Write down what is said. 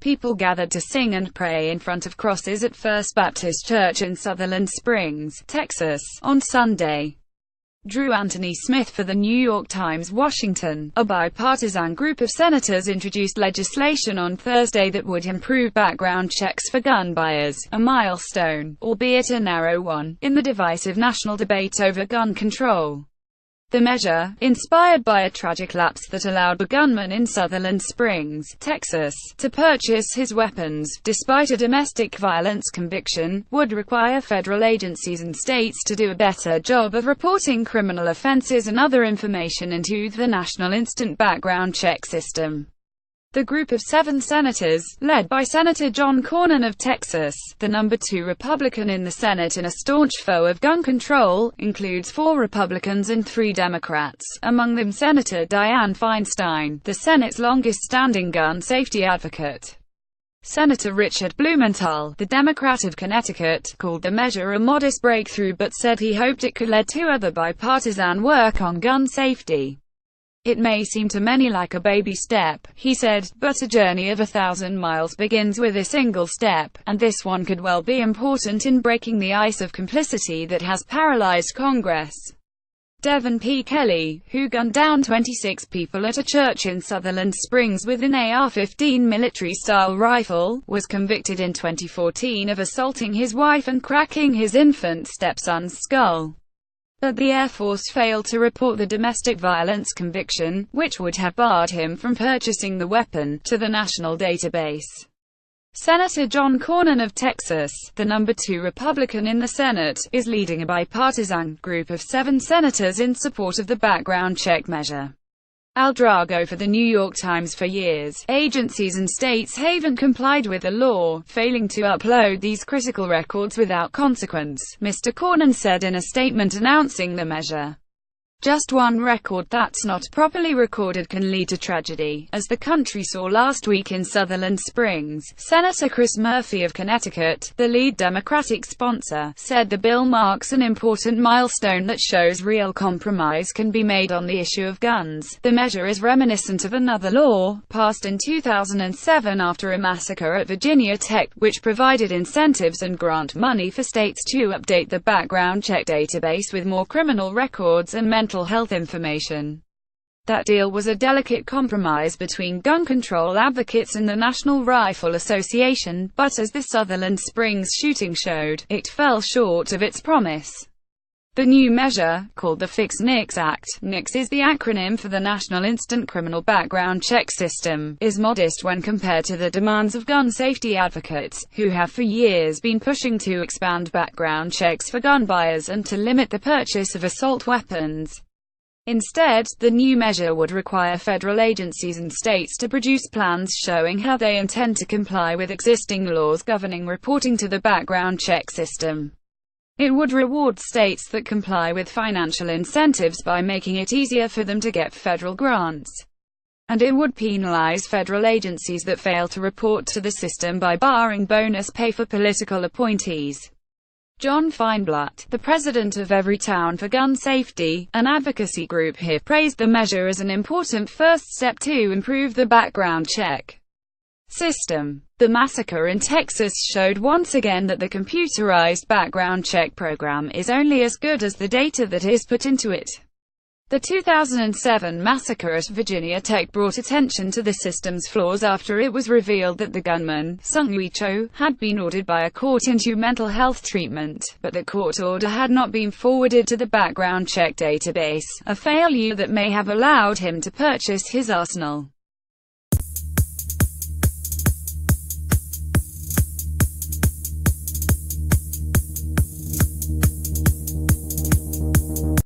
People gathered to sing and pray in front of crosses at First Baptist Church in Sutherland Springs, Texas, on Sunday. Drew Anthony Smith for The New York Times. Washington. A bipartisan group of senators introduced legislation on Thursday that would improve background checks for gun buyers, a milestone, albeit a narrow one, in the divisive national debate over gun control. The measure, inspired by a tragic lapse that allowed a gunman in Sutherland Springs, Texas, to purchase his weapons, despite a domestic violence conviction, would require federal agencies and states to do a better job of reporting criminal offenses and other information into the National Instant Background Check System. The group of 7 senators, led by Senator John Cornyn of Texas, the number 2 Republican in the Senate and a staunch foe of gun control, includes 4 Republicans and 3 Democrats, among them Senator Dianne Feinstein, the Senate's longest-standing gun safety advocate. Senator Richard Blumenthal, the Democrat of Connecticut, called the measure a modest breakthrough but said he hoped it could lead to other bipartisan work on gun safety. "It may seem to many like a baby step," he said, "but a journey of 1,000 miles begins with a single step, and this one could well be important in breaking the ice of complicity that has paralyzed Congress." Devin P. Kelly, who gunned down 26 people at a church in Sutherland Springs with an AR-15 military-style rifle, was convicted in 2014 of assaulting his wife and cracking his infant stepson's skull. But the Air Force failed to report the domestic violence conviction, which would have barred him from purchasing the weapon, to the national database. Senator John Cornyn of Texas, the number 2 Republican in the Senate, is leading a bipartisan group of 7 senators in support of the background check measure. Al Drago for The New York Times. For years, agencies and states haven't complied with the law, failing to upload these critical records without consequence, Mr. Cornyn said in a statement announcing the measure. "Just one record that's not properly recorded can lead to tragedy, as the country saw last week in Sutherland Springs," Senator Chris Murphy of Connecticut, the lead Democratic sponsor, said. The bill marks an important milestone that shows real compromise can be made on the issue of guns. The measure is reminiscent of another law, passed in 2007 after a massacre at Virginia Tech, which provided incentives and grant money for states to update the background check database with more criminal records and mental health information. That deal was a delicate compromise between gun control advocates and the National Rifle Association, but as the Sutherland Springs shooting showed, it fell short of its promise. The new measure, called the Fix NICS Act, NICS is the acronym for the National Instant Criminal Background Check System, is modest when compared to the demands of gun safety advocates, who have for years been pushing to expand background checks for gun buyers and to limit the purchase of assault weapons. Instead, the new measure would require federal agencies and states to produce plans showing how they intend to comply with existing laws governing reporting to the background check system. It would reward states that comply with financial incentives by making it easier for them to get federal grants. And it would penalize federal agencies that fail to report to the system by barring bonus pay for political appointees. John Feinblatt, the president of Everytown for Gun Safety, an advocacy group here, praised the measure as an important first step to improve the background check system. The massacre in Texas showed once again that the computerized background check program is only as good as the data that is put into it. The 2007 massacre at Virginia Tech brought attention to the system's flaws after it was revealed that the gunman, Seung-Hui Cho, had been ordered by a court into mental health treatment, but the court order had not been forwarded to the background check database, a failure that may have allowed him to purchase his arsenal.